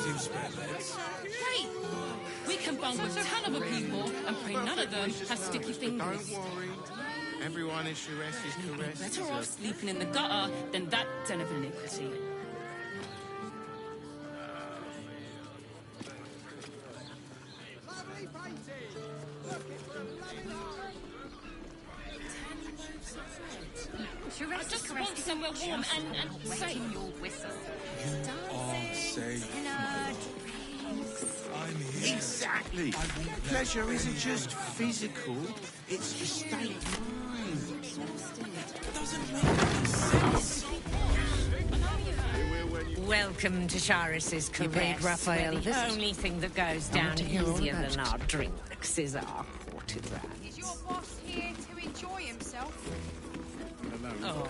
Great! We can bond with 10 other people and pray none of them have sticky fingers. Don't worry. Everyone is Shures's caress. Better off sleeping in the gutter than that den of iniquity. I just want somewhere warm and safe. You are safe. I'm here. Exactly. Pleasure isn't just physical, it's a state of mind. Doesn't make any sense. Welcome to Charis's caress. Raphael The only thing that goes down easier than our drinks is our courtesan. Is your boss here to enjoy himself? Oh,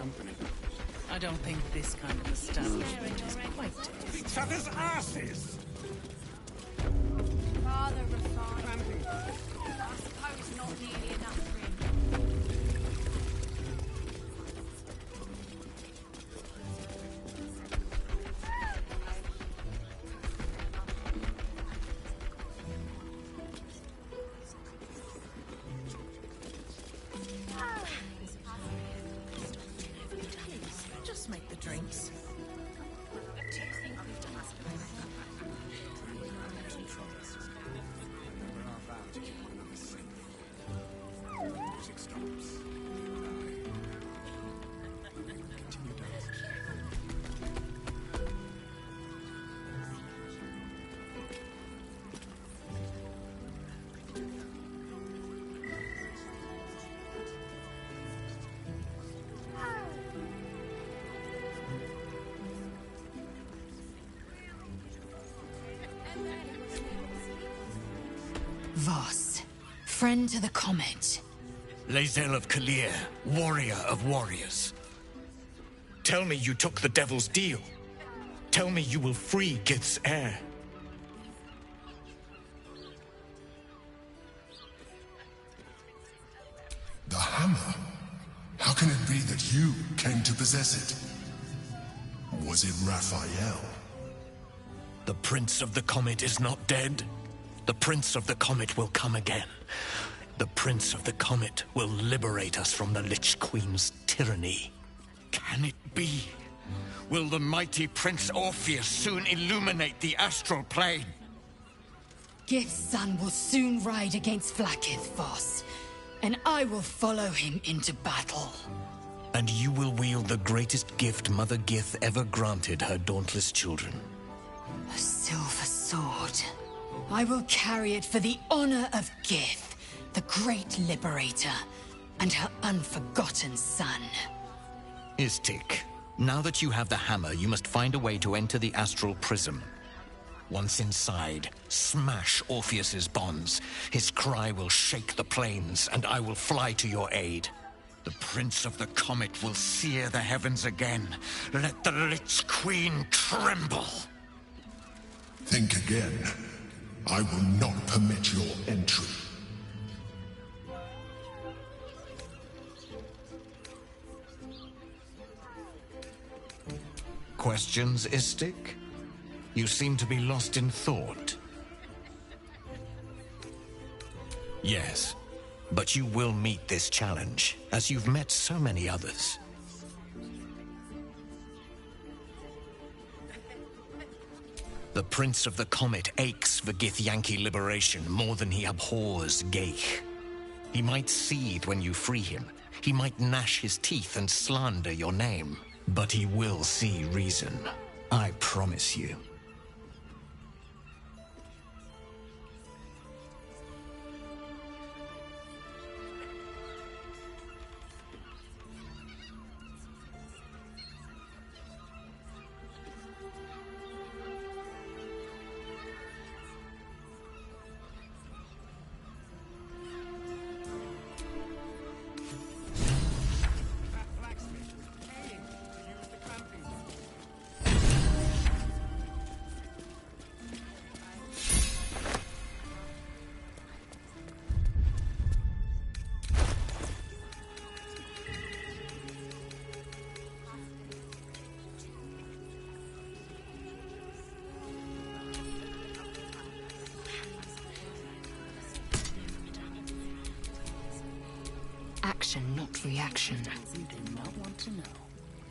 I don't think this kind of establishment is quite Each other's asses! Rather refined. I suppose not nearly enough for him. Just make the drinks. Voss, friend to the comet. Lae'zel of Kalir, warrior of warriors. Tell me you took the devil's deal. Tell me you will free Gith's heir. The hammer? How can it be that you came to possess it? Was it Raphael? The Prince of the Comet is not dead. The Prince of the Comet will come again. The Prince of the Comet will liberate us from the Lich Queen's tyranny. Can it be? Will the mighty Prince Orpheus soon illuminate the astral plane? Gith's son will soon ride against Vlaakith, Voss, and I will follow him into battle. And you will wield the greatest gift Mother Gith ever granted her dauntless children. A silver sword. I will carry it for the honor of Gith, the great liberator, and her unforgotten son. Istik, now that you have the hammer, you must find a way to enter the astral prism. Once inside, smash Orpheus's bonds. His cry will shake the plains, and I will fly to your aid. The Prince of the Comet will sear the heavens again. Let the Lich Queen tremble. Think again. I will not permit your entry. Questions, Istik? You seem to be lost in thought. Yes, but you will meet this challenge, as you've met so many others. The Prince of the Comet aches for Githyanki liberation more than he abhors Geich. He might seethe when you free him. He might gnash his teeth and slander your name. But he will see reason. I promise you. action, not reaction. We do not want to know.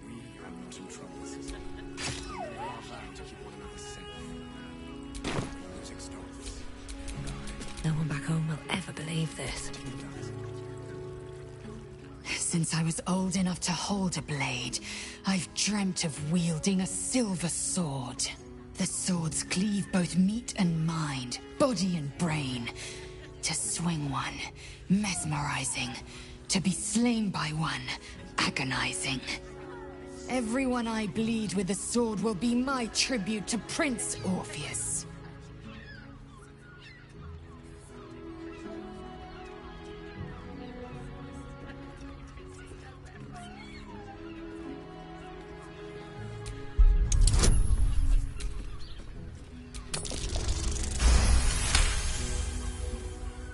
We are not in trouble, sister. We are bound to keep one another safe. Music stops. No one back home will ever believe this. Since I was old enough to hold a blade, I've dreamt of wielding a silver sword. The swords cleave both meat and mind, body and brain. To swing one, mesmerizing. To be slain by one, agonizing. Everyone I bleed with the sword will be my tribute to Prince Orpheus.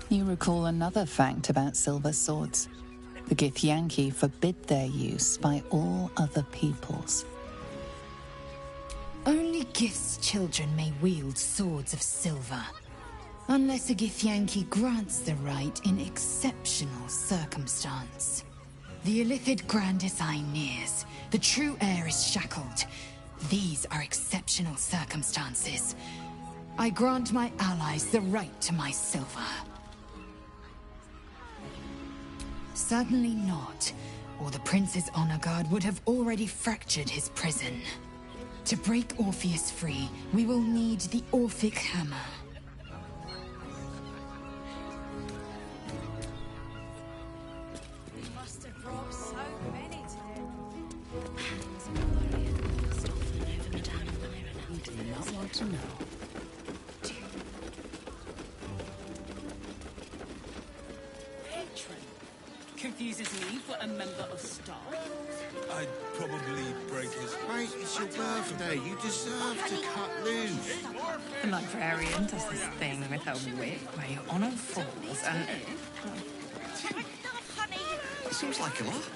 You recall another fact about silver swords. The Githyanki forbid their use by all other peoples. Only Gith's children may wield swords of silver. Unless a Githyanki grants the right in exceptional circumstance. The Illithid Grandis eye nears. The true heir is shackled. These are exceptional circumstances. I grant my allies the right to my silver. Certainly not, or the Prince's honor guard would have already fractured his prison. To break Orpheus free, we will need the Orphic Hammer. You must have brought so many today. We do not want to know. Confuses me for a member of staff. I'd probably break his... Mate, it's your birthday. You deserve to cut loose. The librarian does this thing with her whip where your honor falls and... Seems like a lot.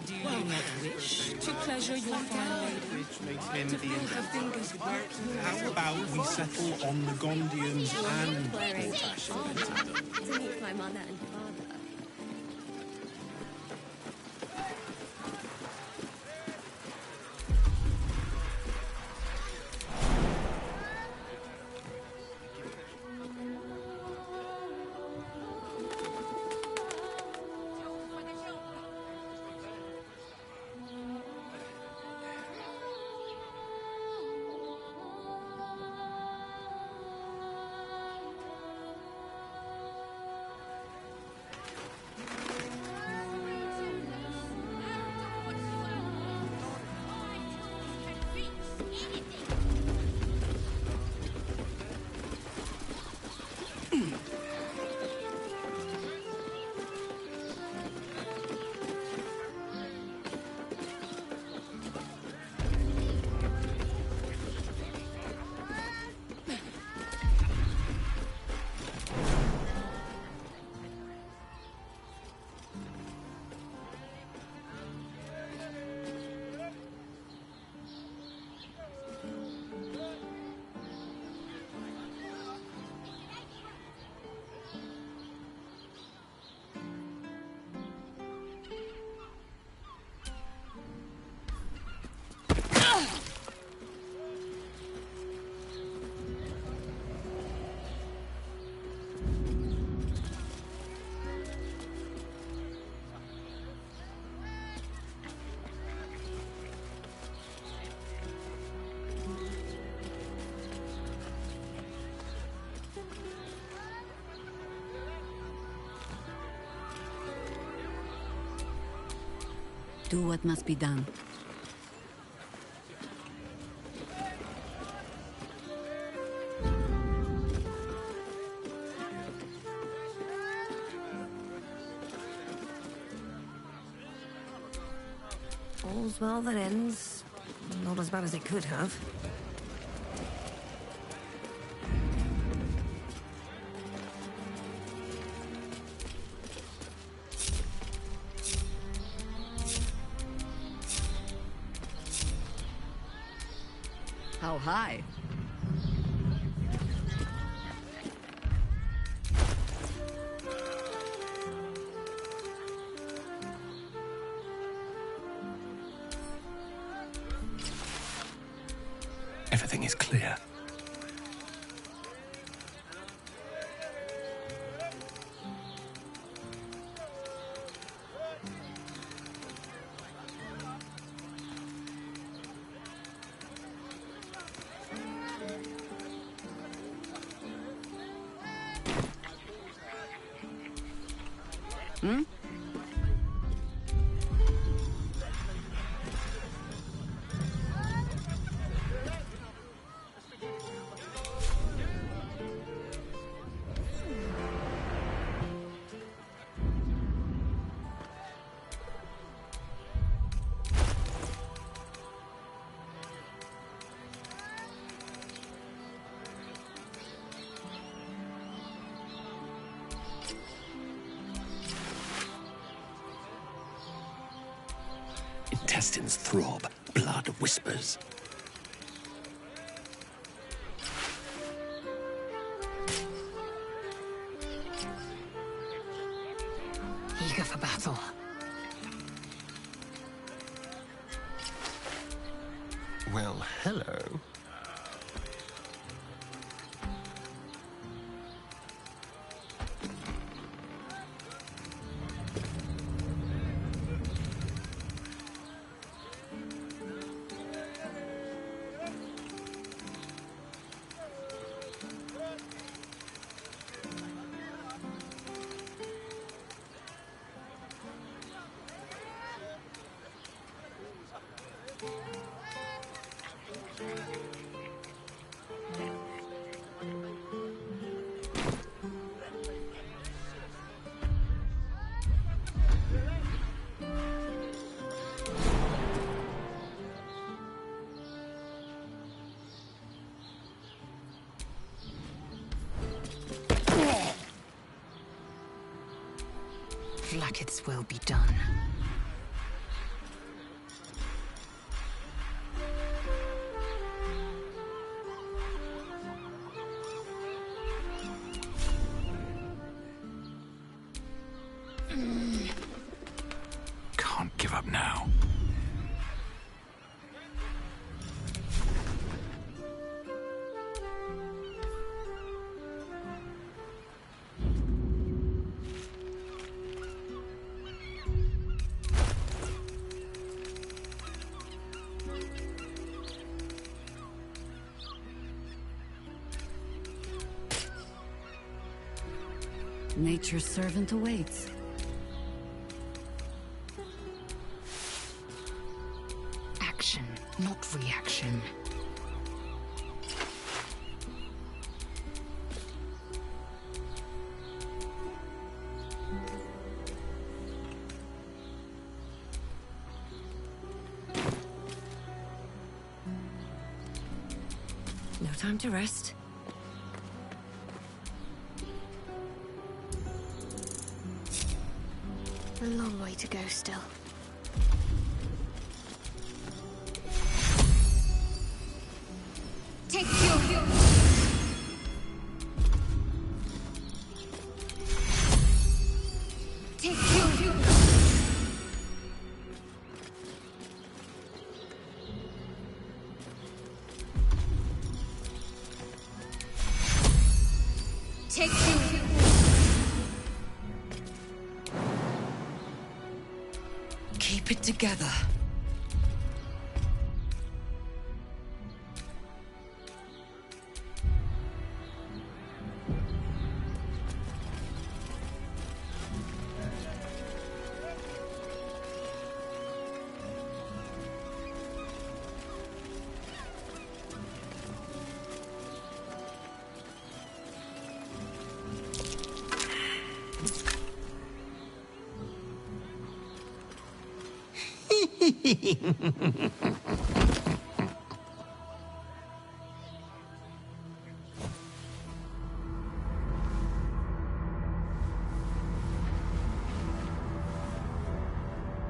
Do you not wish to pleasure your fine lady? Which makes him the Her fingers work. How about we settle on the Gondians and Portash invented them? To meet my mother and father. Do what must be done. All's well that ends. Not as bad as it could have. How high? Everything is clear. Hmm? Intestines throb, blood whispers. Eager for battle. Well, hello. Vlaakith's will be done. Can't give up now. Nature's servant awaits. Action, not reaction. No time to rest. A long way to go still. Take you! Take you! Take you! Keep it together.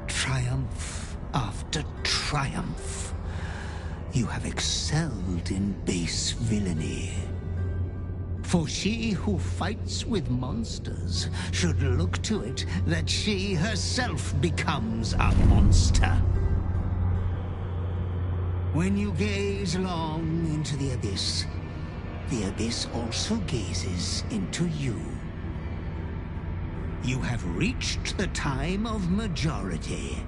Triumph after triumph. You have excelled in base villainy. For she who fights with monsters should look to it that she herself becomes a monster. When you gaze long into the abyss also gazes into you. You have reached the time of majority,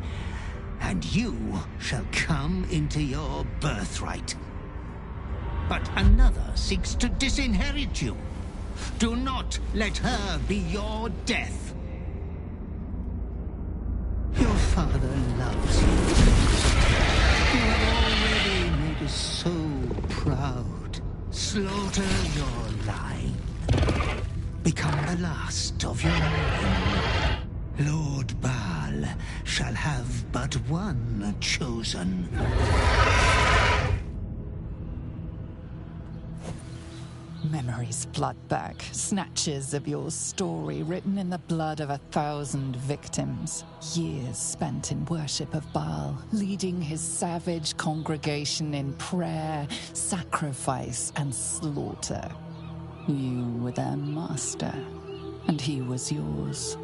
and you shall come into your birthright. But another seeks to disinherit you. Do not let her be your death. Your father loves you. You have already made us so proud. Slaughter your line. Become the last of your line. Lord Baal shall have but one chosen. Memories flood back, snatches of your story written in the blood of 1,000 victims. Years spent in worship of Baal, leading his savage congregation in prayer, sacrifice, and slaughter. You were their master, and he was yours.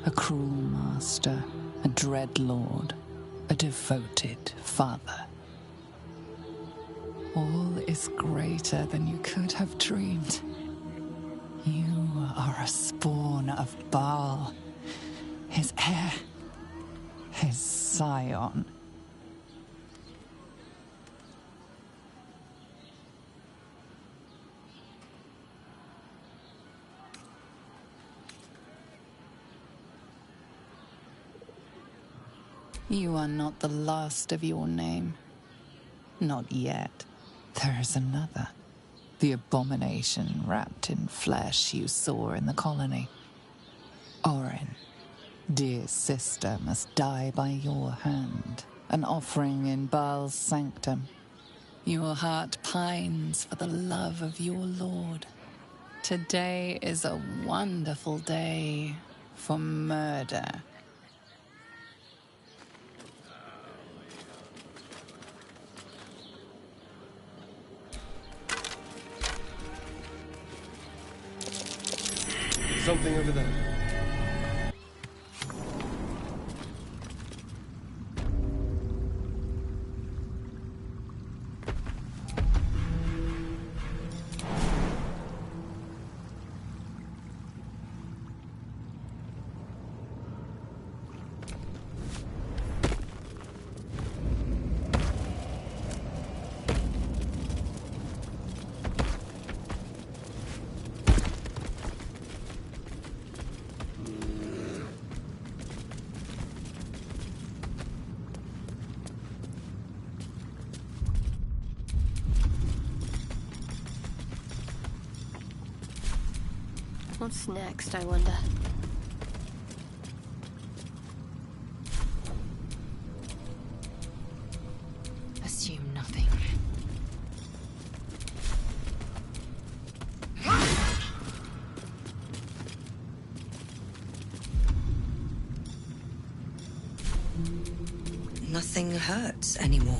A cruel master, a dread lord, a devoted father. All is greater than you could have dreamed. You are a spawn of Baal, his heir, his scion. You are not the last of your name. Not yet. There is another. The abomination wrapped in flesh you saw in the colony. Orin, dear sister, must die by your hand, an offering in Baal's sanctum. Your heart pines for the love of your lord. Today is a wonderful day for murder. Something over there. What's next, I wonder? Assume nothing. Nothing hurts anymore.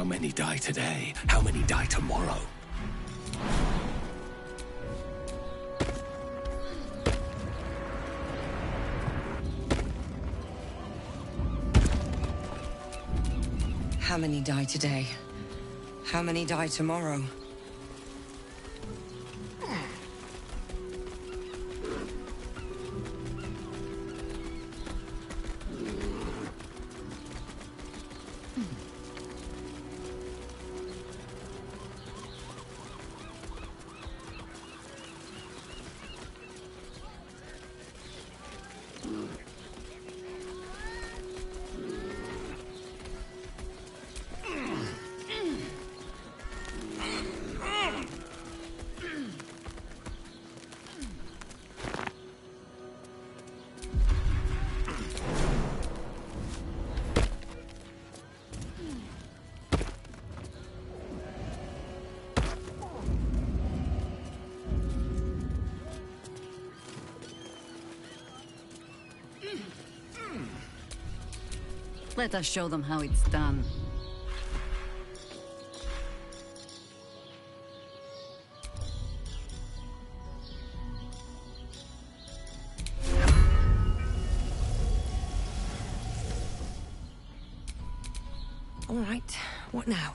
How many die today? How many die tomorrow? How many die today? How many die tomorrow? Let us show them how it's done. All right, what now?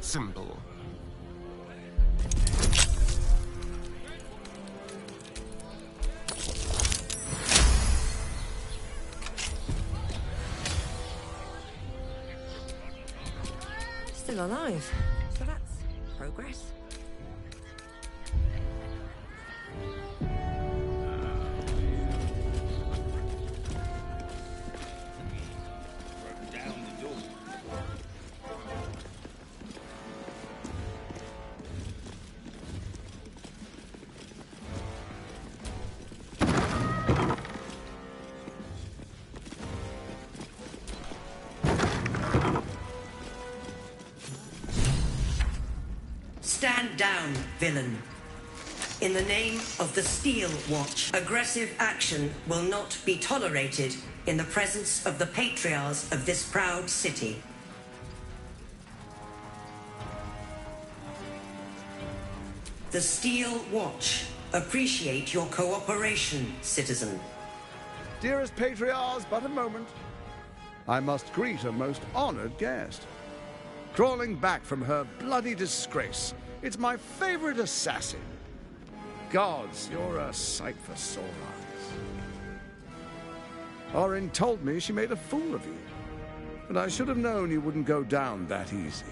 Simple. Still alive. So that's progress. Stand down, villain. In the name of the Steel Watch, aggressive action will not be tolerated in the presence of the patriarchs of this proud city. The Steel Watch appreciate your cooperation, citizen. Dearest patriarchs, but a moment. I must greet a most honored guest. Crawling back from her bloody disgrace, it's my favorite assassin. Gods, you're a sight for sore eyes. Orin told me she made a fool of you, and I should have known you wouldn't go down that easy.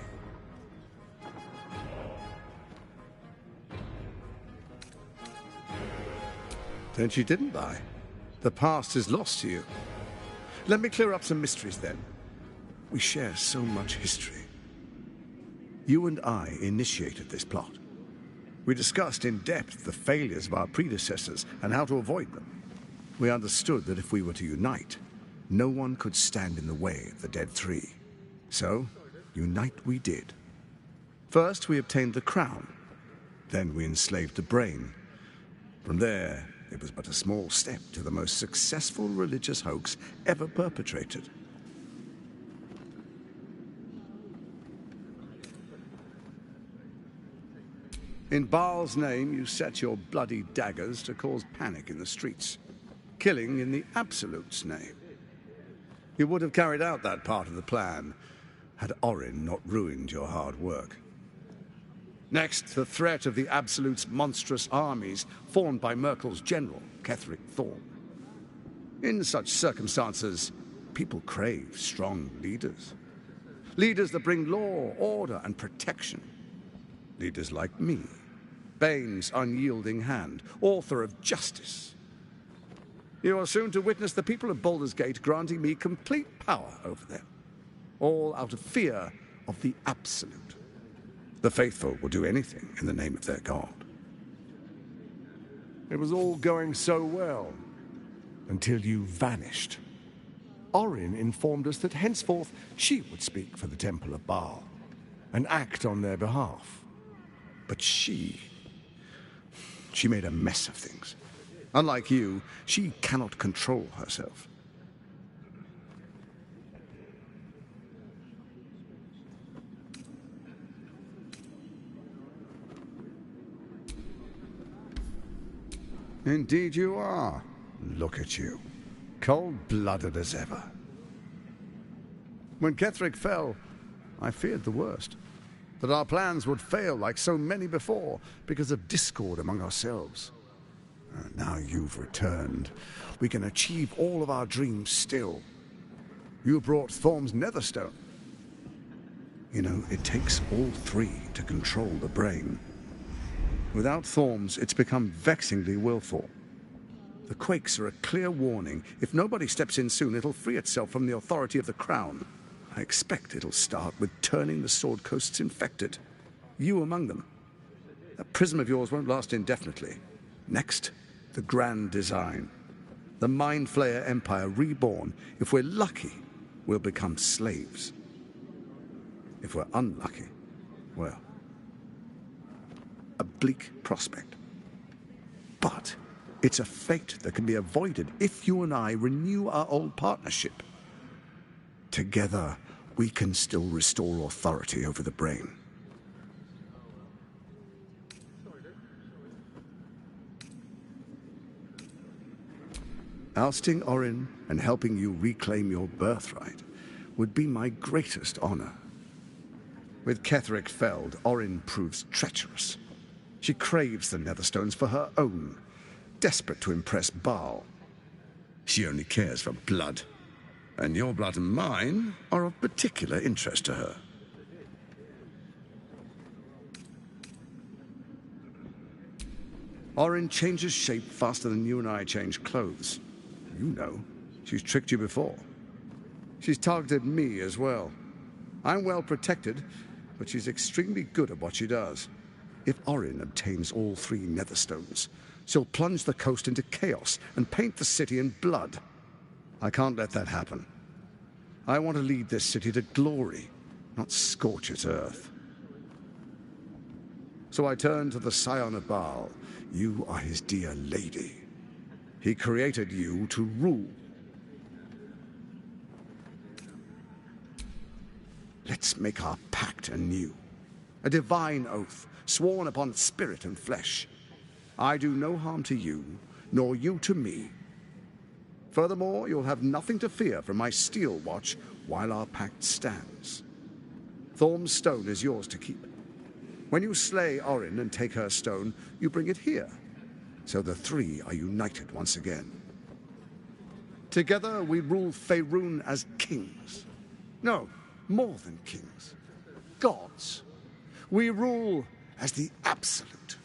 Then she didn't lie. The past is lost to you. Let me clear up some mysteries then. We share so much history. You and I initiated this plot. We discussed in depth the failures of our predecessors and how to avoid them. We understood that if we were to unite, no one could stand in the way of the Dead Three. So, unite we did. First, we obtained the crown. Then we enslaved the brain. From there, it was but a small step to the most successful religious hoax ever perpetrated. In Baal's name, you set your bloody daggers to cause panic in the streets, killing in the Absolute's name. You would have carried out that part of the plan had Orin not ruined your hard work. Next, the threat of the Absolute's monstrous armies formed by Merkel's general, Ketheric Thorm. In such circumstances, people crave strong leaders. Leaders that bring law, order, and protection. Leaders like me, Bane's unyielding hand, author of justice. You are soon to witness the people of Baldur's Gate granting me complete power over them, all out of fear of the Absolute. The faithful will do anything in the name of their god. It was all going so well, until you vanished. Orin informed us that henceforth she would speak for the Temple of Baal, and act on their behalf. But she made a mess of things. Unlike you, she cannot control herself. Indeed you are. Look at you. Cold-blooded as ever. When Ketheric fell, I feared the worst. That our plans would fail like so many before because of discord among ourselves. Now you've returned. We can achieve all of our dreams still. You brought Thorm's Netherstone. You know, it takes all three to control the brain. Without Thorm's, it's become vexingly willful. The quakes are a clear warning. If nobody steps in soon, it'll free itself from the authority of the Crown. I expect it'll start with turning the Sword Coasts infected. You among them. That prism of yours won't last indefinitely. Next, the grand design. The Mind Flayer Empire reborn. If we're lucky, we'll become slaves. If we're unlucky, well, a bleak prospect. But it's a fate that can be avoided if you and I renew our old partnership. Together, we can still restore authority over the brain. Ousting Orin and helping you reclaim your birthright would be my greatest honor. With Ketheric felled, Orin proves treacherous. She craves the Netherstones for her own, desperate to impress Baal. She only cares for blood, and your blood and mine are of particular interest to her. Orin changes shape faster than you and I change clothes. You know, she's tricked you before. She's targeted me as well. I'm well protected, but she's extremely good at what she does. If Orin obtains all three Netherstones, she'll plunge the coast into chaos and paint the city in blood. I can't let that happen. I want to lead this city to glory, not scorch its earth. So I turn to the Scion of Baal. You are his dear lady. He created you to rule. Let's make our pact anew. A divine oath, sworn upon spirit and flesh. I do no harm to you, nor you to me. Furthermore, you'll have nothing to fear from my steel watch while our pact stands. Thorm's stone is yours to keep. When you slay Orin and take her stone, you bring it here, so the three are united once again. Together we rule Faerun as kings. No, more than kings. Gods. We rule as the Absolute.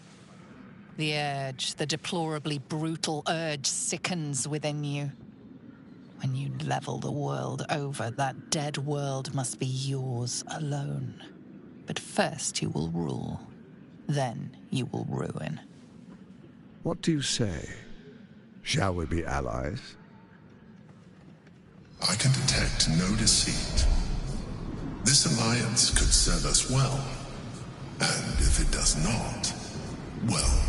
The urge, the deplorably brutal urge sickens within you. When you level the world over, that dead world must be yours alone. But first you will rule. Then you will ruin. What do you say? Shall we be allies? I can detect no deceit. This alliance could serve us well. And if it does not, well,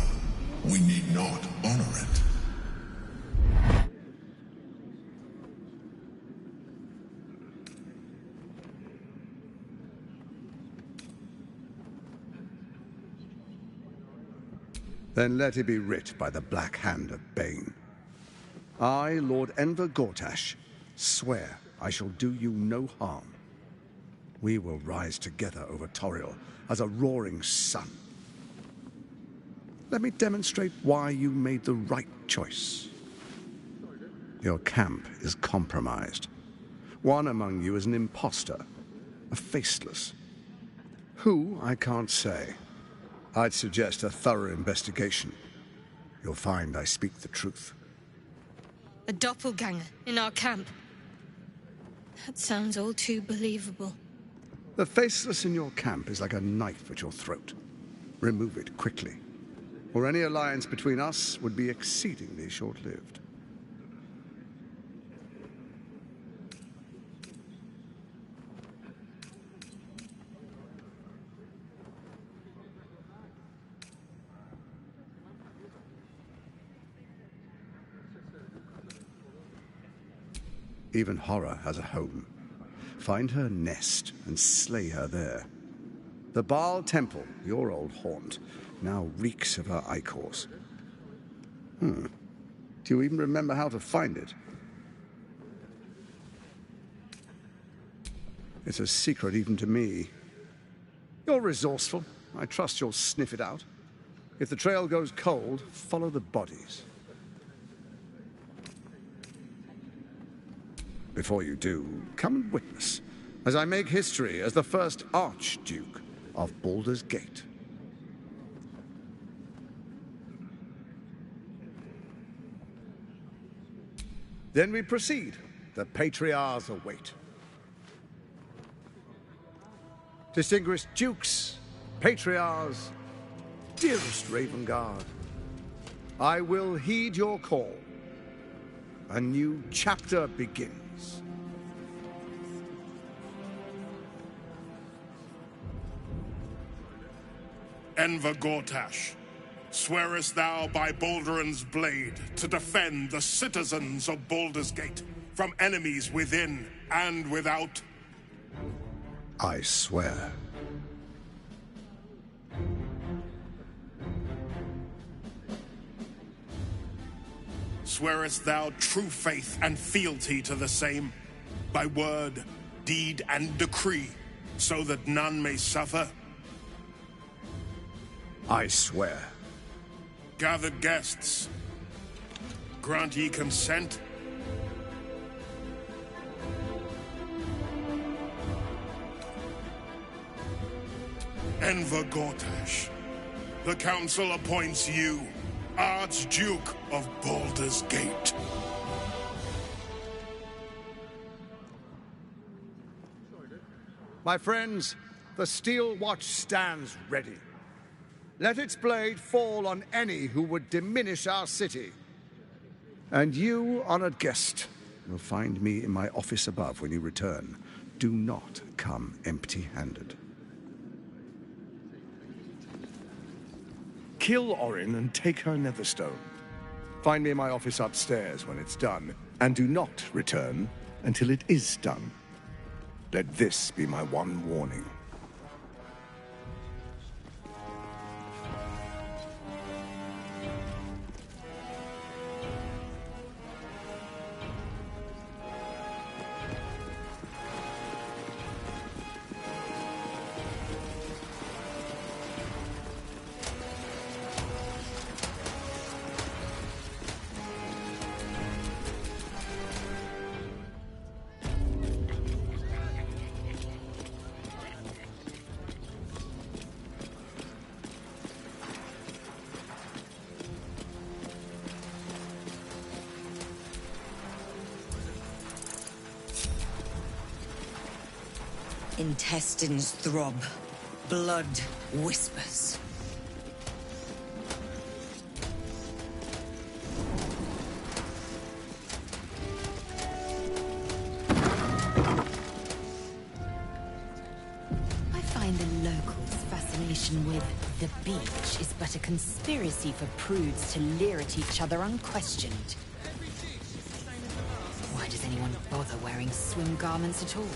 we need not honor it. Then let it be writ by the black hand of Bane. I, Lord Enver Gortash, swear I shall do you no harm. We will rise together over Toriel as a roaring sun. Let me demonstrate why you made the right choice. Your camp is compromised. One among you is an imposter, a faceless. Who, I can't say. I'd suggest a thorough investigation. You'll find I speak the truth. A doppelganger in our camp. That sounds all too believable. The faceless in your camp is like a knife at your throat. Remove it quickly, or any alliance between us would be exceedingly short-lived. Even horror has a home. Find her nest and slay her there. The Baal Temple, your old haunt, now reeks of her ichors. Do you even remember how to find it? It's a secret even to me. You're resourceful. I trust you'll sniff it out. If the trail goes cold, follow the bodies. Before you do, come and witness, as I make history as the first Archduke of Baldur's Gate. Then we proceed. The Patriarchs await. Distinguished Dukes, Patriarchs, dearest Ravengard, I will heed your call. A new chapter begins. Enver Gortash, swearest thou by Balduran's blade to defend the citizens of Baldur's Gate from enemies within and without? I swear. Swearest thou true faith and fealty to the same, by word, deed, and decree, so that none may suffer? I swear. Gathered guests, grant ye consent? Enver Gortash, the Council appoints you Archduke of Baldur's Gate. My friends, the Steel Watch stands ready. Let its blade fall on any who would diminish our city. And you, honored guest, will find me in my office above when you return. Do not come empty-handed. Kill Orin and take her Netherstone. Find me in my office upstairs when it's done, and do not return until it is done. Let this be my one warning. Intestines throb. Blood whispers. I find the locals' fascination with the beach is but a conspiracy for prudes to leer at each other unquestioned. Why does anyone bother wearing swim garments at all?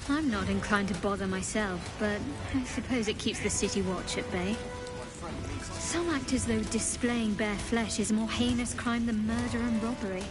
I'm not inclined to bother myself, but I suppose it keeps the city watch at bay. Some act as though displaying bare flesh is a more heinous crime than murder and robbery.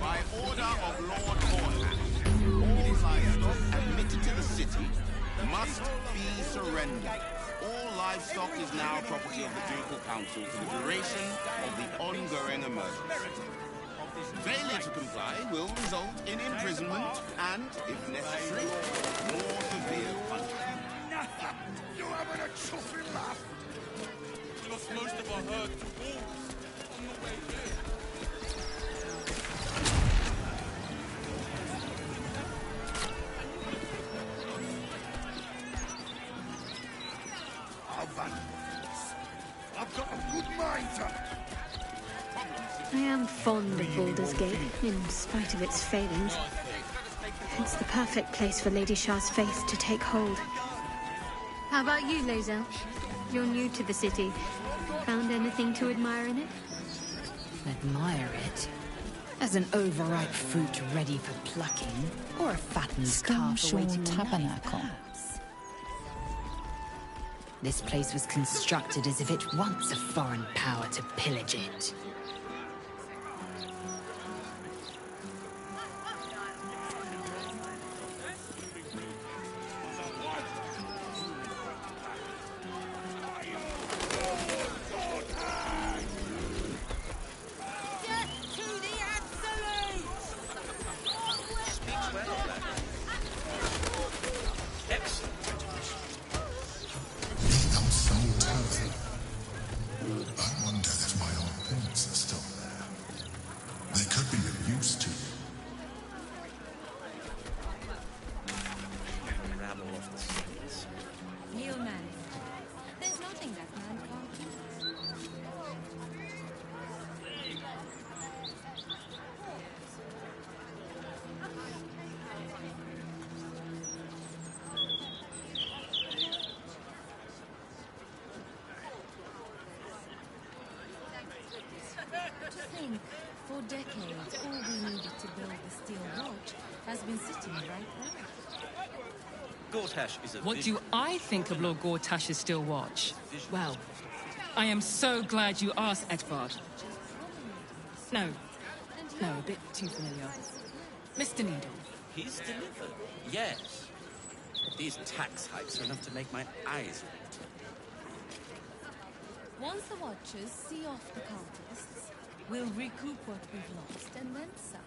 By order of Lord Morhan, all livestock admitted to the city must be surrendered. All livestock is now property of the Ducal Council for the duration of the ongoing emergency. Failure to comply will result in imprisonment and, if necessary, more severe punishment. You having a chuffing laugh? We lost most of our herd to wolves on the way here. I've got a good mind to... I am fond of Baldur's Gate, in spite of its failings. It's the perfect place for Lady Shah's faith to take hold. How about you, Lae'zel? You're new to the city. Found anything to admire in it? Admire it? As an overripe fruit ready for plucking, or a fattened calf awaiting the tabernacle. This place was constructed as if it wants a foreign power to pillage it. I wonder if my old princess decades, all we needed to build the steel watch has been sitting right there. Gortash is a What do I think of Lord Gortash's steel watch? Well, I am so glad you asked, Edvard. No, a bit too familiar. Mr. Needle. He's delivered. Yes. These tax hikes are enough to make my eyes water. Once the Watchers see off the cultists, we'll recoup what we've lost and then some.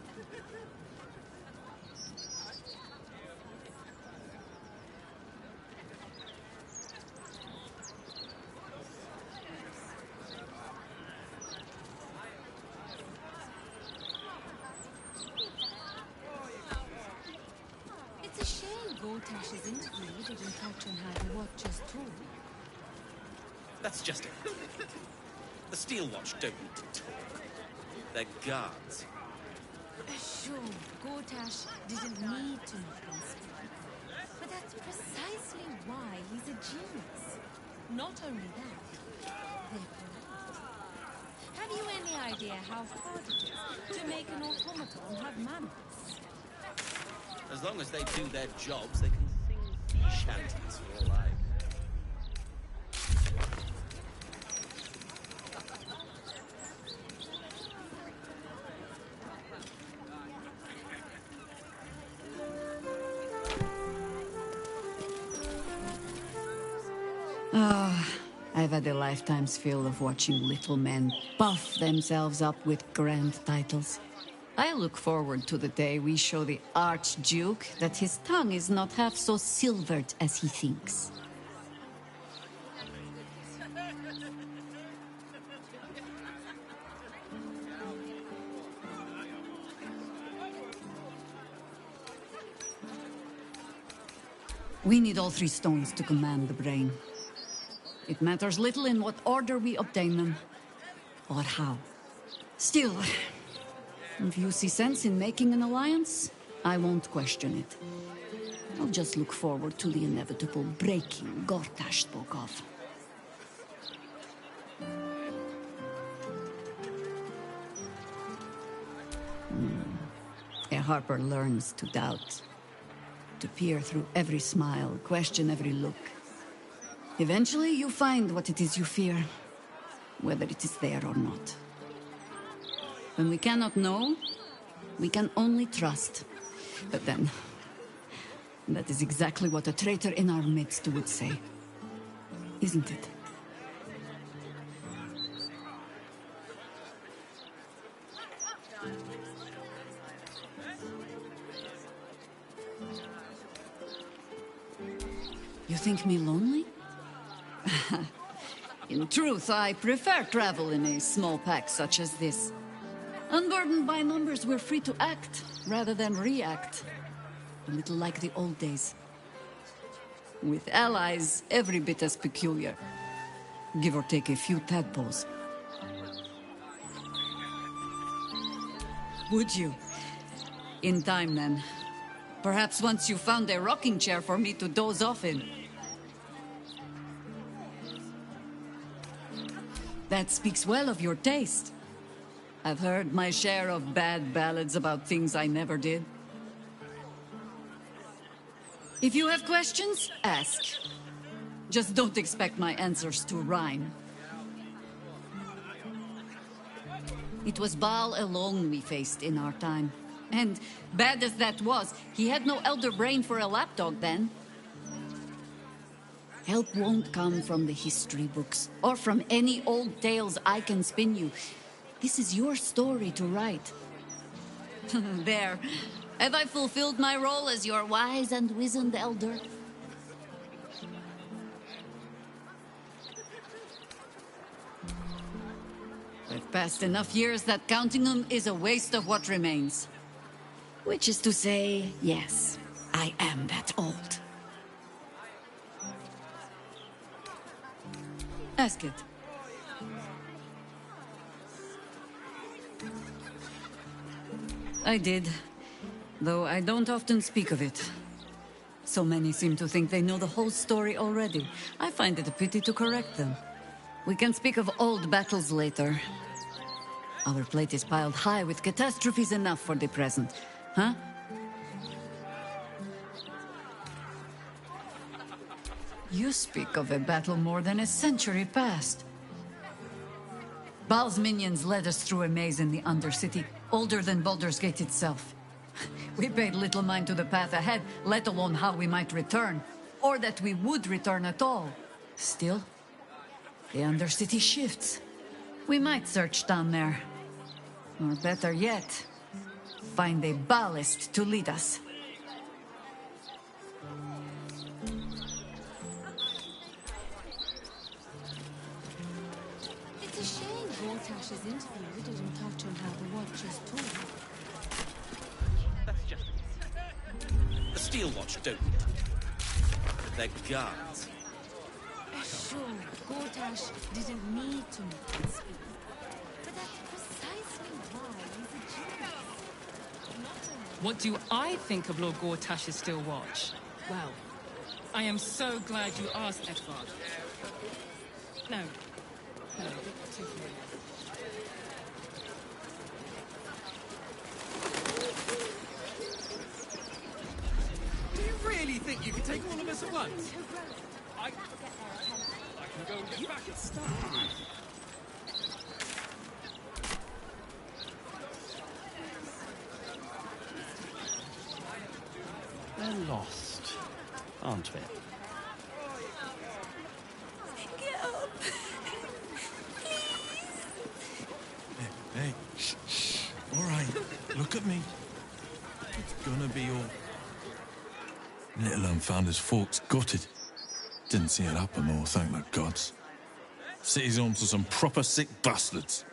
It's a shame Gortash's interview didn't touch on how the Watchers talk. That's just it. The Steel Watch don't need to talk. They're guards. Sure, Gortash didn't need to make them speak. But that's precisely why he's a genius. Not only that, they're polite. Have you any idea how hard it is to make an automaton have manners? As long as they do their jobs, they can sing sea shanties for all I know. I've had a lifetime's fill of watching little men buff themselves up with grand titles. I look forward to the day we show the Archduke that his tongue is not half so silvered as he thinks. We need all three stones to command the brain. It matters little in what order we obtain them, or how. Still, if you see sense in making an alliance, I won't question it. I'll just look forward to the inevitable breaking Gortash spoke of. A harper learns to doubt, to peer through every smile, question every look. Eventually, you find what it is you fear, whether it is there or not. When we cannot know, we can only trust. But then, that is exactly what a traitor in our midst would say. Isn't it? You think me lonely? In truth, I prefer travel in a small pack such as this. Unburdened by numbers, we're free to act rather than react. A little like the old days. With allies every bit as peculiar. Give or take a few tadpoles. Would you? In time, then. Perhaps once you found a rocking chair for me to doze off in. That speaks well of your taste. I've heard my share of bad ballads about things I never did. If you have questions, ask. Just don't expect my answers to rhyme. It was Baal alone we faced in our time. And bad as that was, he had no elder brain for a lapdog then. Help won't come from the history books, or from any old tales I can spin you. This is your story to write. There. Have I fulfilled my role as your wise and wizened elder? I've passed enough years that counting them is a waste of what remains. Which is to say, yes, I am that old. Ask it. I did, though I don't often speak of it. So many seem to think they know the whole story already. I find it a pity to correct them. We can speak of old battles later. Our plate is piled high with catastrophes enough for the present, huh? You speak of a battle more than a century past. Baal's minions led us through a maze in the Undercity, older than Baldur's Gate itself. We paid little mind to the path ahead, let alone how we might return, or that we would return at all. Still, the Undercity shifts. We might search down there. Or better yet, find a ballast to lead us. It's a shame Gortash's interview didn't touch on how the Watchers talk. That's just the Steel Watch don't. They're guards. Sure, Gortash didn't need to make them speak. But that's precisely why he's a genius. What do I think of Lord Gortash's Steel Watch? Well, I am so glad you asked, Edvard. No, a bit too familiar. Do you really think you can take all of us at once? I can go and get back at start. We're lost, aren't we? Get up! Hey, shh. All right, look at me. It's gonna be all... Little Unfounders Fork's gutted. Didn't see it happen more, thank the gods. City's home to some proper sick bastards.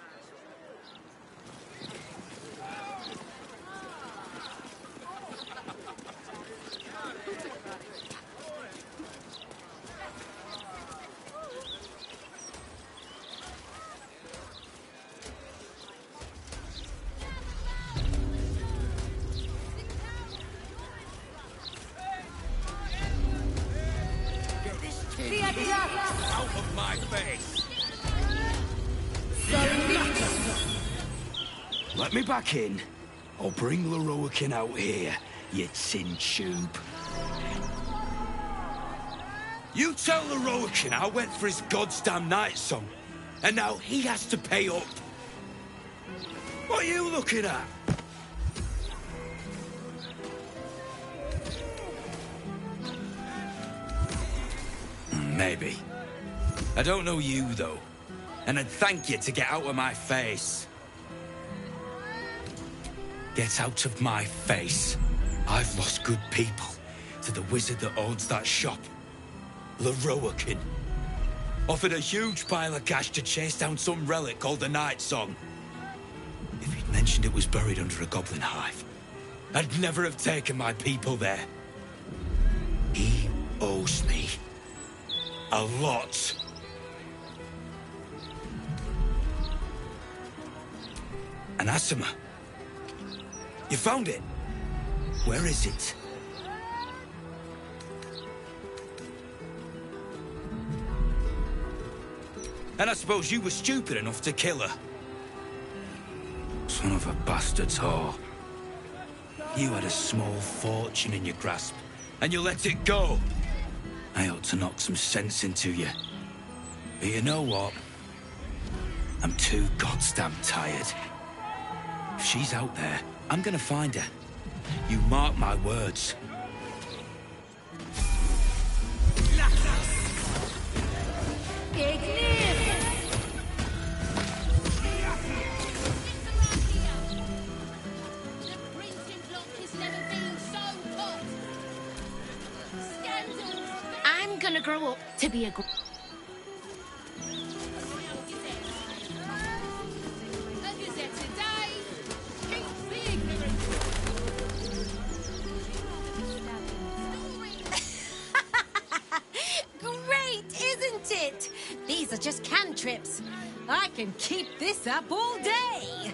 Out of my face! Let me back in. I'll bring Leroican out here, you tin tube. You tell Leroican I went for his goddamn night song, and now he has to pay up. What are you looking at? Maybe. I don't know you, though. And I'd thank you to get out of my face. Get out of my face. I've lost good people to the wizard that owns that shop. Leroican. Offered a huge pile of cash to chase down some relic called the Night Song. If he'd mentioned it was buried under a goblin hive, I'd never have taken my people there. He owes me a lot. Anathema. You found it? Where is it? And I suppose you were stupid enough to kill her. Son of a bastard's whore. You had a small fortune in your grasp, and you let it go. I ought to knock some sense into you. But you know what? I'm too goddamn tired. If she's out there, I'm gonna find her. You mark my words. I'm gonna grow up to be a... Great, isn't it? These are just cantrips. I can keep this up all day.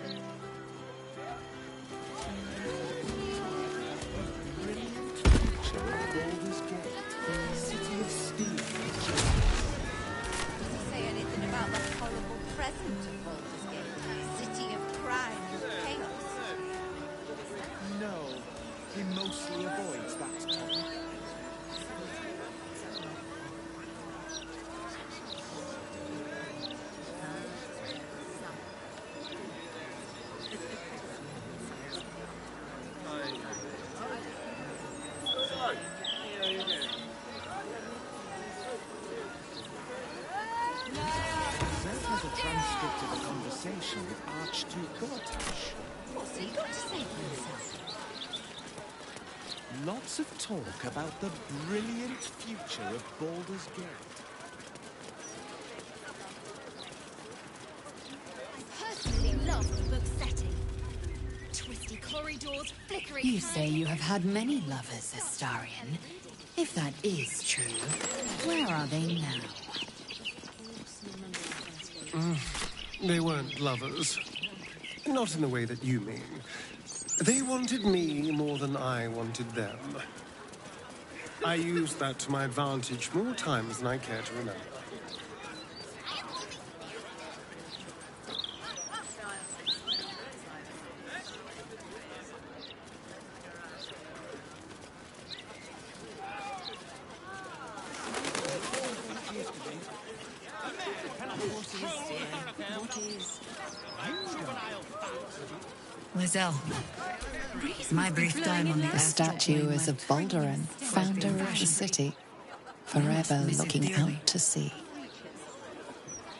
Say anything about the horrible present of Baldur's Gate, City of carefully avoids that topic. Zed has a transcript of a conversation with Archduke Gortash. What's he got to say for himself? Lots of talk about the brilliant future of Baldur's Gate. I personally love the book's setting. Twisty corridors, flickering... You say you have had many lovers, Astarion. If that is true, where are they now? They weren't lovers. Not in the way that you mean. They wanted me more than I wanted them. I used that to my advantage more times than I care to remember. Lizelle, my brief time on the The statue is of Baldur, founder of the city, forever looking out to sea.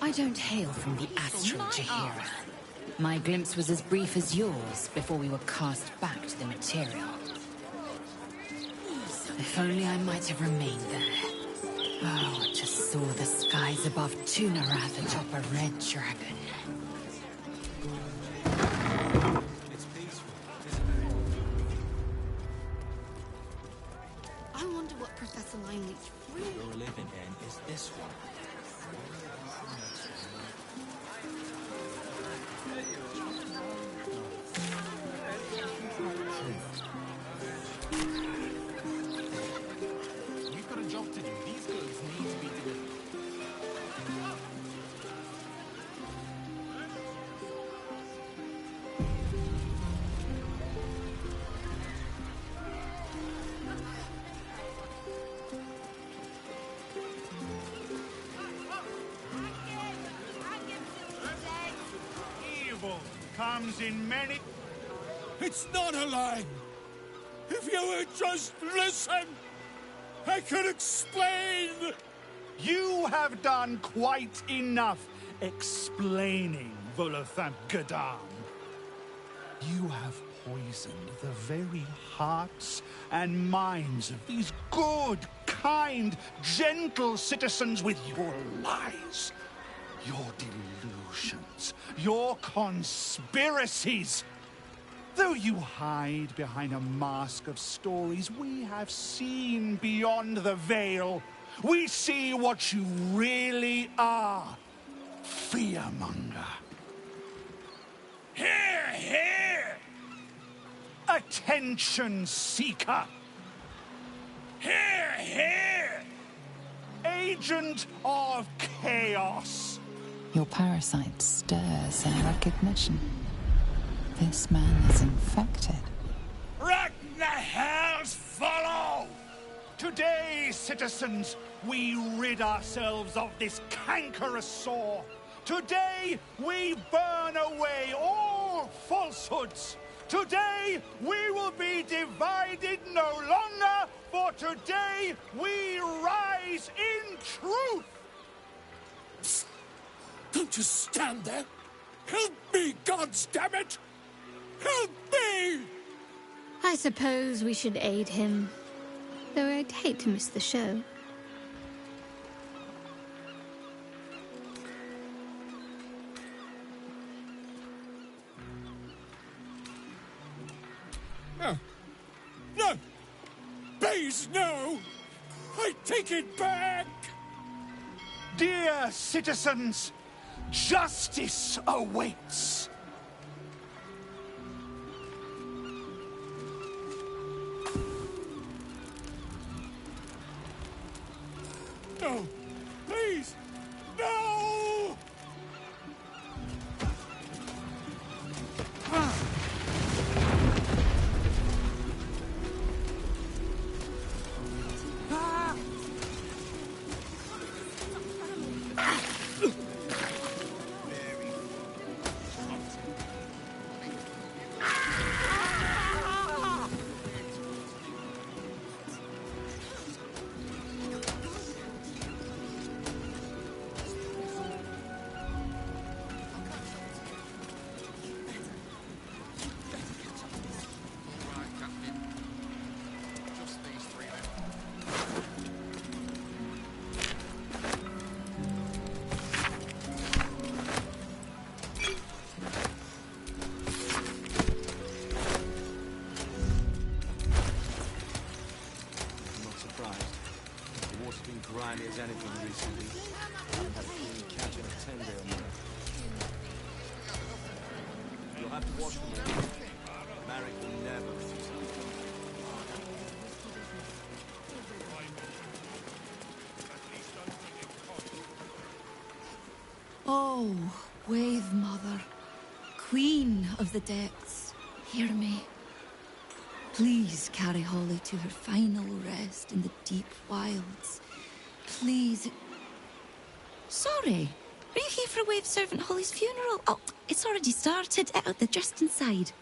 I don't hail from the astral Jahira. My glimpse was as brief as yours before we were cast back to the material. If only I might have remained there. Oh, to soar the skies above Tunarath atop a red dragon. I wonder what Professor Lime's really... You're living in is this one. We've got a job to do. These goods need to be delivered. Evil comes in many... It's not a lie. If you would just listen, I could explain. You have done quite enough explaining, Volothamp Gadam. You have poisoned the very hearts and minds of these good, kind, gentle citizens with your lies, your delusions, your conspiracies. Though you hide behind a mask of stories, we have seen beyond the veil. We see what you really are. Fearmonger. Hear, hear! Attention seeker. Hear, hear! Agent of chaos. Your parasite stirs in recognition. This man is infected. Ragnahels follow! Today, citizens, we rid ourselves of this cankerous sore. Today, we burn away all falsehoods. Today, we will be divided no longer, for today, we rise in truth. Psst. Don't just stand there. Help me, goddammit! Help me! I suppose we should aid him. Though I'd hate to miss the show. No! No! Please, no! I take it back! Dear citizens, justice awaits. No! Please! No! horse been grimy as anything recently. Haven't had a clean catch in a 10-day or more. You'll have to watch the man. Marek will never refuse to be. Oh, Wave Mother, Queen of the Depths, hear me. Please carry Holly to her final rest in the deep wilds. Please. Sorry, are you here for Wave Servant Holly's funeral? Oh, it's already started. They're just inside.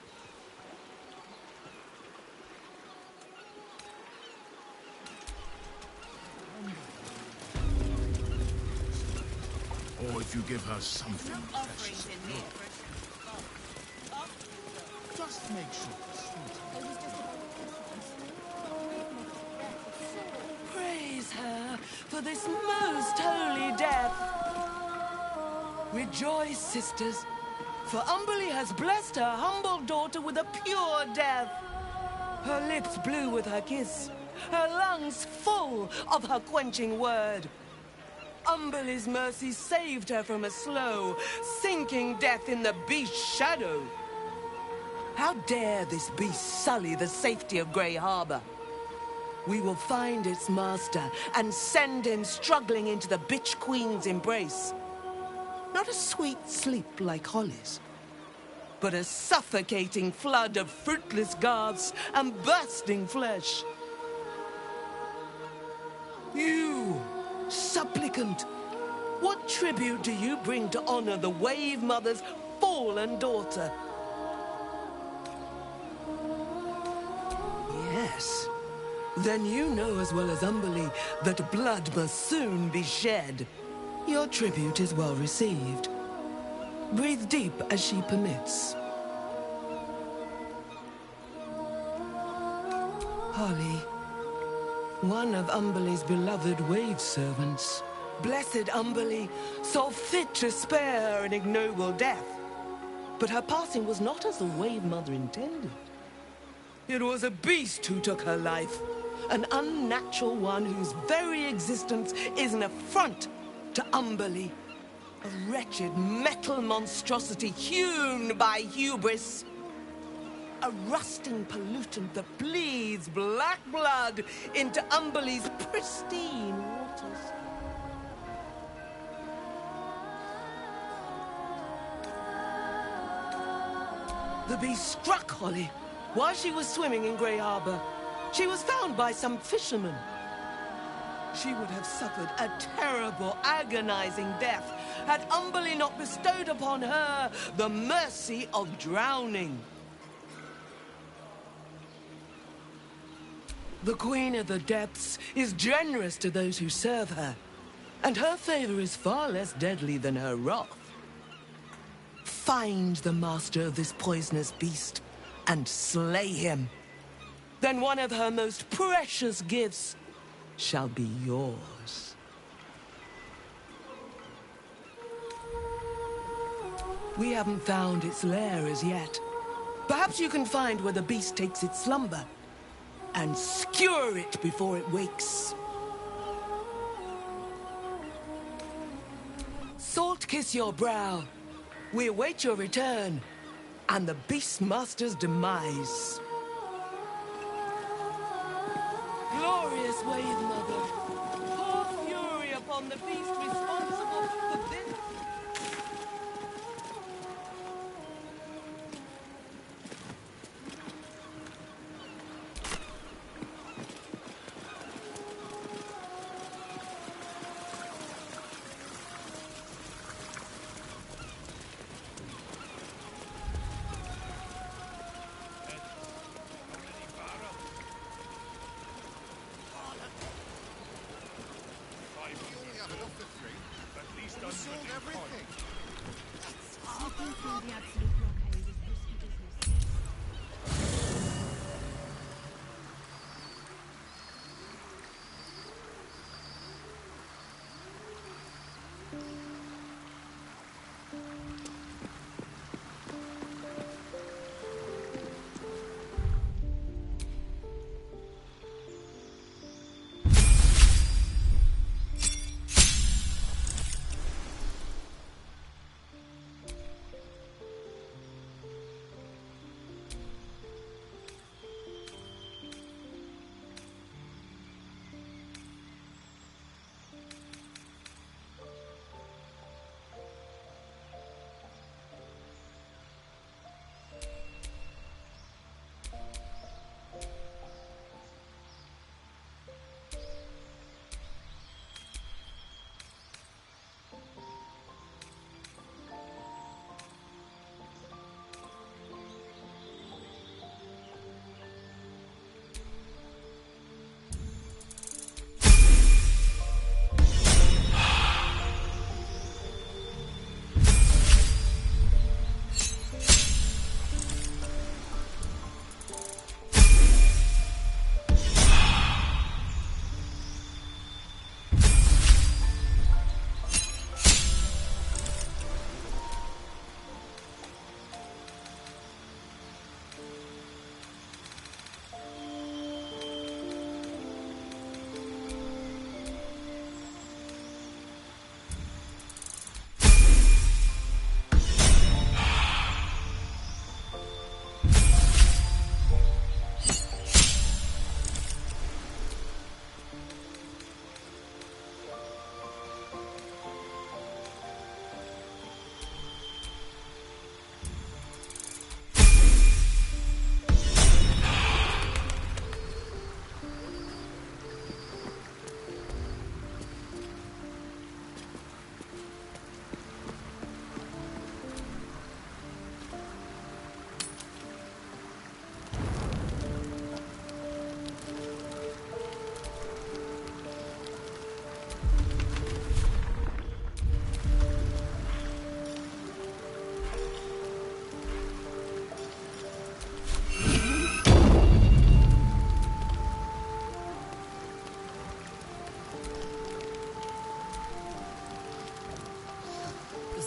Or if you give her something precious. Just make sure it's sweet. Praise her for this most holy death. Rejoice, sisters, for Umberlee has blessed her humble daughter with a pure death. Her lips blue with her kiss, her lungs full of her quenching word. Umberlee's mercy saved her from a slow, sinking death in the beast's shadow. How dare this beast sully the safety of Grey Harbor? We will find its master and send him struggling into the bitch queen's embrace. Not a sweet sleep like Holly's, but a suffocating flood of fruitless garths and bursting flesh. You, supplicant, what tribute do you bring to honor the Wave Mother's fallen daughter? Yes. Then you know as well as Umberlee that blood must soon be shed. Your tribute is well received. Breathe deep as she permits. Holly, one of Umberlee's beloved wave servants. Blessed Umberlee saw fit to spare her an ignoble death. But her passing was not as the Wave Mother intended. It was a beast who took her life. An unnatural one whose very existence is an affront to Umberlee. A wretched metal monstrosity hewn by hubris. A rusting pollutant that bleeds black blood into Umberlee's pristine waters. The beast struck Holly while she was swimming in Grey Harbor. She was found by some fishermen. She would have suffered a terrible, agonizing death had Umberlee not bestowed upon her the mercy of drowning. The Queen of the Depths is generous to those who serve her, and her favor is far less deadly than her wrath. Find the master of this poisonous beast and slay him. Then one of her most precious gifts shall be yours. We haven't found its lair as yet. Perhaps you can find where the beast takes its slumber and skewer it before it wakes. Salt kiss your brow. We await your return and the Beastmaster's demise. Glorious Wave Mother, pour fury upon the beast responsible for this.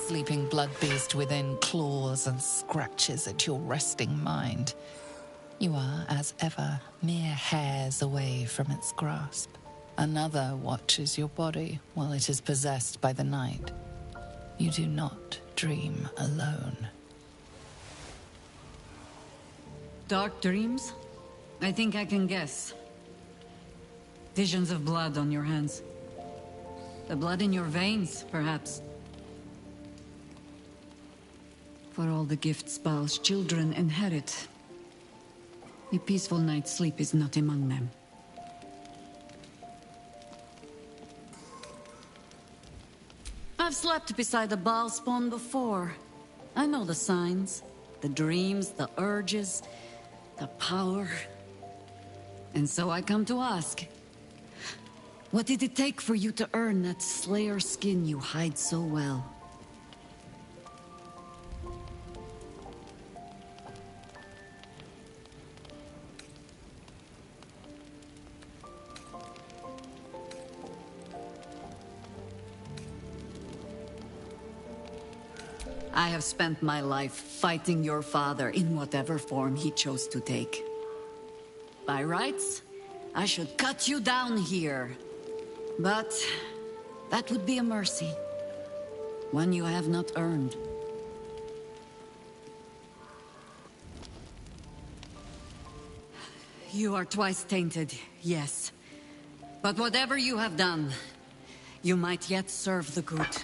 sleeping blood beast within claws and scratches at your resting mind, you are, as ever, mere hairs away from its grasp. Another watches your body while it is possessed by the night. You do not dream alone. Dark dreams? I think I can guess. Visions of blood on your hands. The blood in your veins, perhaps. For all the gifts Baal's children inherit, a peaceful night's sleep is not among them. I've slept beside a Baal spawn before. I know the signs, the dreams, the urges, the power. And so I come to ask, what did it take for you to earn that Slayer skin you hide so well? I have spent my life fighting your father in whatever form he chose to take. By rights, I should cut you down here. But that would be a mercy. One you have not earned. You are twice tainted, yes. But whatever you have done, you might yet serve the good.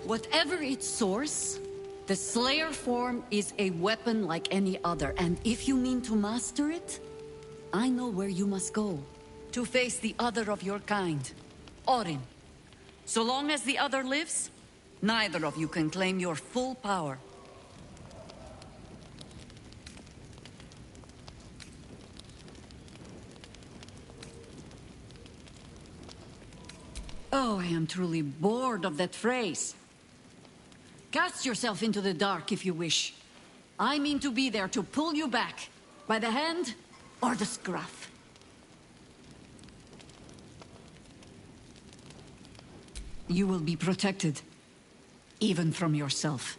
Whatever its source, the Slayer form is a weapon like any other, and if you mean to master it, I know where you must go. To face the other of your kind, Orin. So long as the other lives, neither of you can claim your full power. Oh, I am truly bored of that phrase. Cast yourself into the dark if you wish. I mean to be there to pull you back, by the hand or the scruff. You will be protected, even from yourself.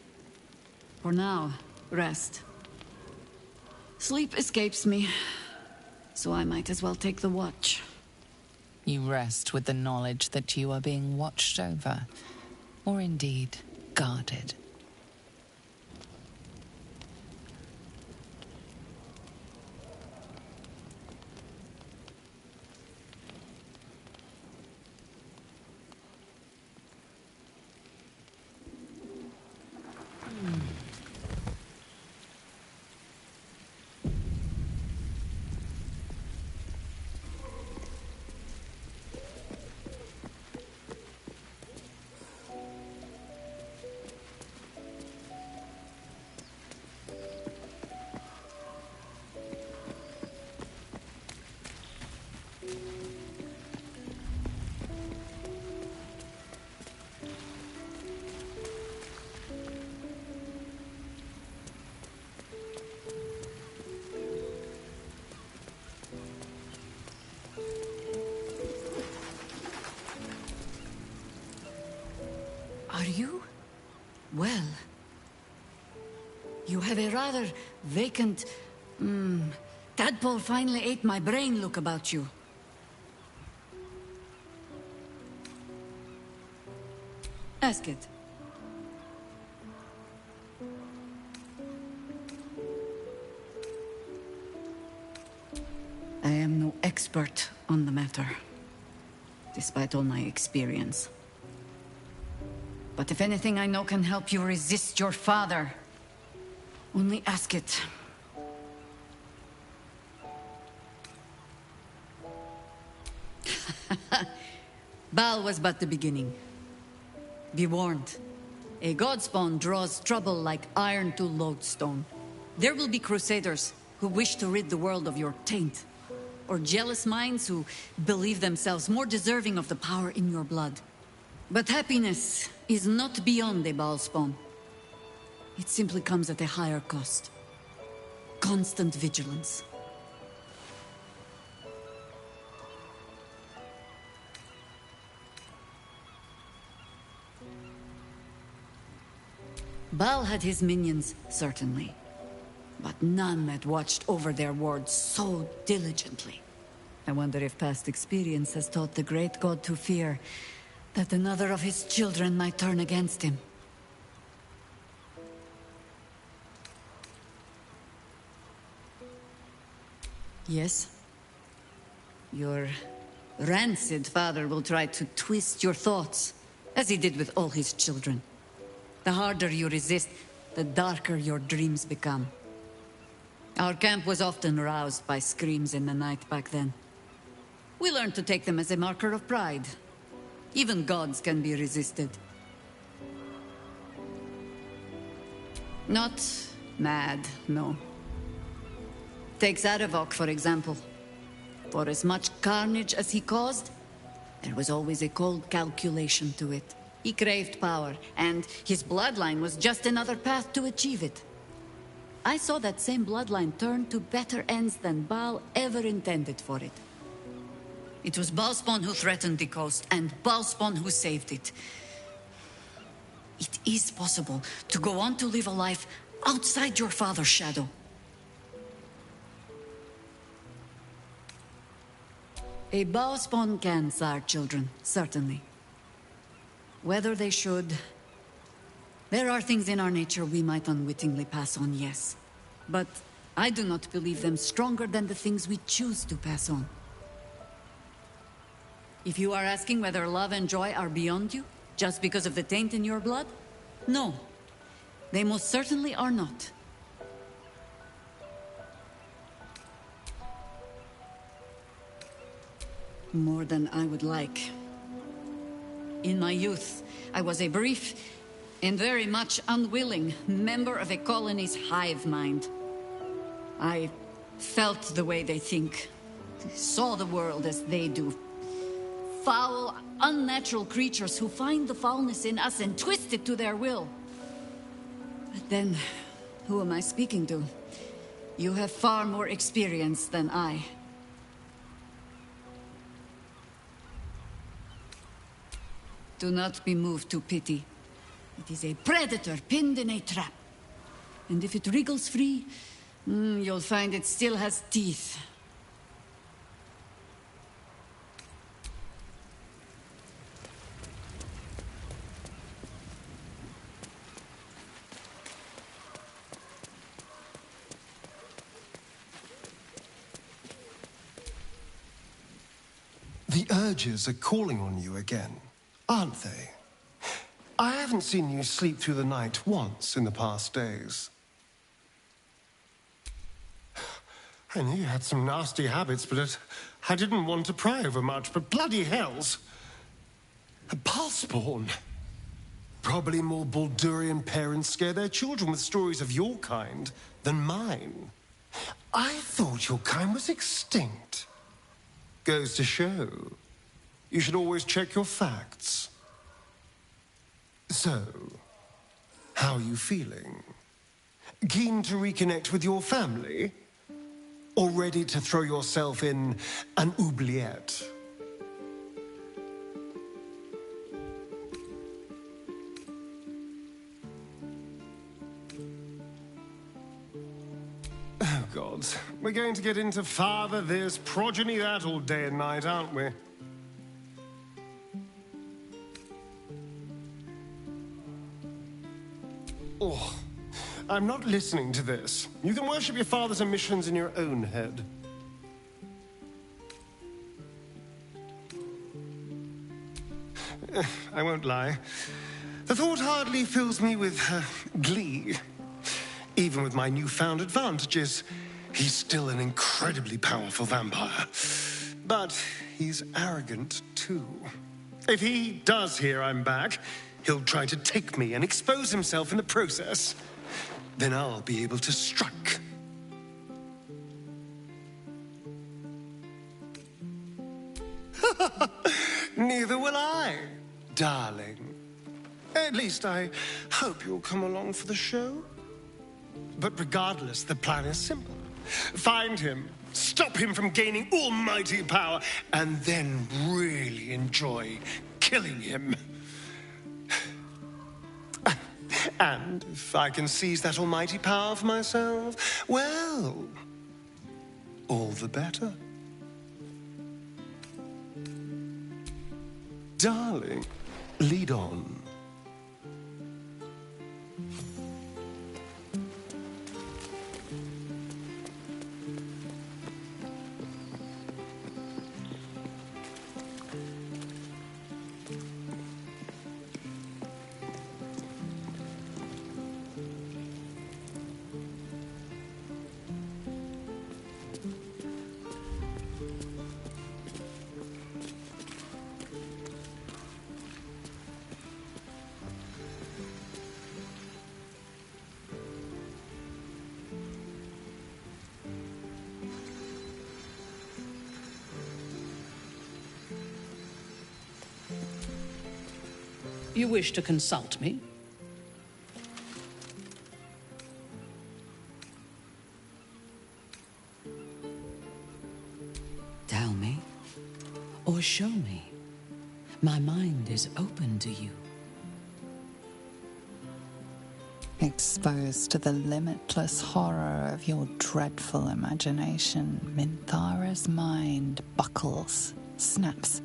For now, rest. Sleep escapes me, so I might as well take the watch. You rest with the knowledge that you are being watched over, or indeed, guarded. Are you? Well. You have a rather vacant... tadpole finally ate my brain look about you. Ask it. I am no expert on the matter, despite all my experience. But if anything I know can help you resist your father, only ask it. Baal was but the beginning. Be warned. A godspawn draws trouble like iron to lodestone. There will be crusaders who wish to rid the world of your taint, or jealous minds who believe themselves more deserving of the power in your blood. But happiness is not beyond a Baal spawn. It simply comes at a higher cost. Constant vigilance. Baal had his minions, certainly, but none that watched over their wards so diligently. I wonder if past experience has taught the great god to fear that another of his children might turn against him. Yes? Your rancid father will try to twist your thoughts, as he did with all his children. The harder you resist, the darker your dreams become. Our camp was often roused by screams in the night back then. We learned to take them as a marker of pride. Even gods can be resisted. Not mad, no. Take Zarevok, for example. For as much carnage as he caused, there was always a cold calculation to it. He craved power, and his bloodline was just another path to achieve it. I saw that same bloodline turn to better ends than Baal ever intended for it. It was Baalspawn who threatened the coast, and Baalspawn who saved it. It is possible to go on to live a life outside your father's shadow. A Baalspawn can sire children, certainly. Whether they should... There are things in our nature we might unwittingly pass on, yes. But I do not believe them stronger than the things we choose to pass on. If you are asking whether love and joy are beyond you, just because of the taint in your blood? No. They most certainly are not. More than I would like. In my youth, I was a brief and very much unwilling member of a colony's hive mind. I felt the way they think, saw the world as they do. Foul, unnatural creatures who find the foulness in us and twist it to their will. But then, who am I speaking to? You have far more experience than I. Do not be moved to pity. It is a predator pinned in a trap. And if it wriggles free, you'll find it still has teeth. The urges are calling on you again, aren't they? I haven't seen you sleep through the night once in the past days. I knew you had some nasty habits, but I didn't want to pry over much, but bloody hells. A Baalspawn. Probably more Baldurian parents scare their children with stories of your kind than mine. I thought your kind was extinct. Goes to show. You should always check your facts. So, how are you feeling? Keen to reconnect with your family? Or ready to throw yourself in an oubliette? Oh, God. We're going to get into father this, progeny that all day and night, aren't we? Oh, I'm not listening to this. You can worship your father's omissions in your own head. I won't lie. The thought hardly fills me with glee. Even with my newfound advantages, he's still an incredibly powerful vampire. But he's arrogant, too. If he does hear I'm back, he'll try to take me and expose himself in the process. Then I'll be able to strike. Neither will I, darling. At least I hope you'll come along for the show. But regardless, the plan is simple. Find him, stop him from gaining almighty power, and then really enjoy killing him. And if I can seize that almighty power for myself, well, all the better. Darling, lead on. You wish to consult me? Tell me, or show me. My mind is open to you. Exposed to the limitless horror of your dreadful imagination, Minthara's mind buckles, snaps,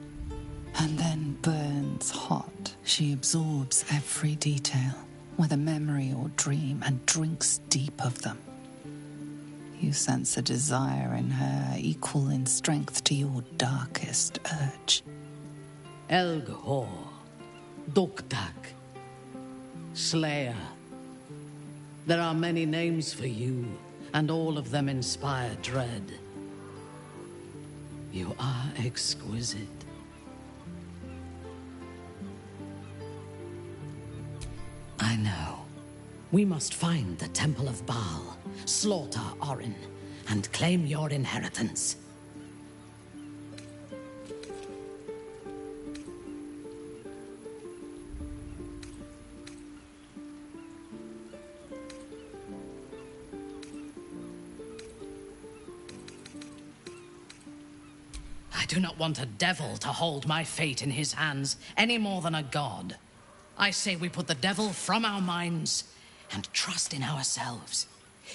and then burns hot. She absorbs every detail, whether memory or dream, and drinks deep of them. You sense a desire in her equal in strength to your darkest urge. Elgor, Doktak, Slayer. There are many names for you, and all of them inspire dread. You are exquisite. I know. We must find the Temple of Baal, slaughter Orin, and claim your inheritance. I do not want a devil to hold my fate in his hands any more than a god. I say we put the devil from our minds and trust in ourselves.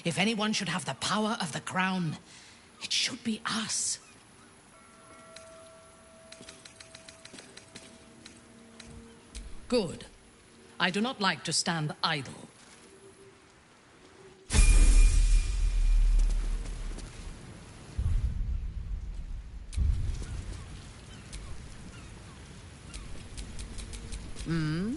If anyone should have the power of the crown, it should be us. Good. I do not like to stand idle. Hmm?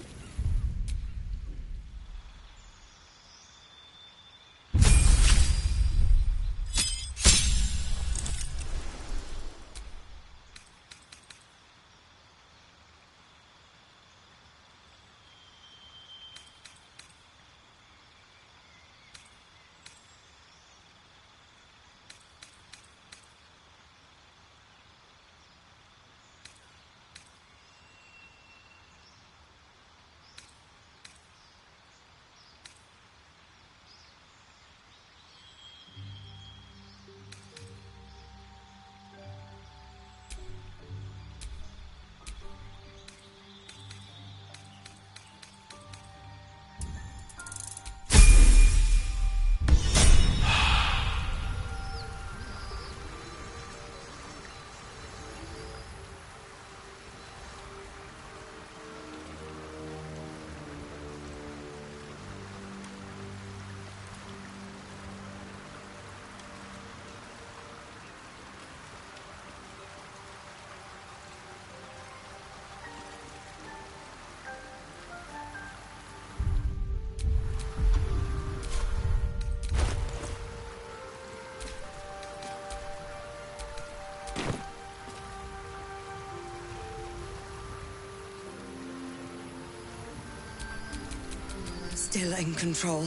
Still in control.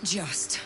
Just.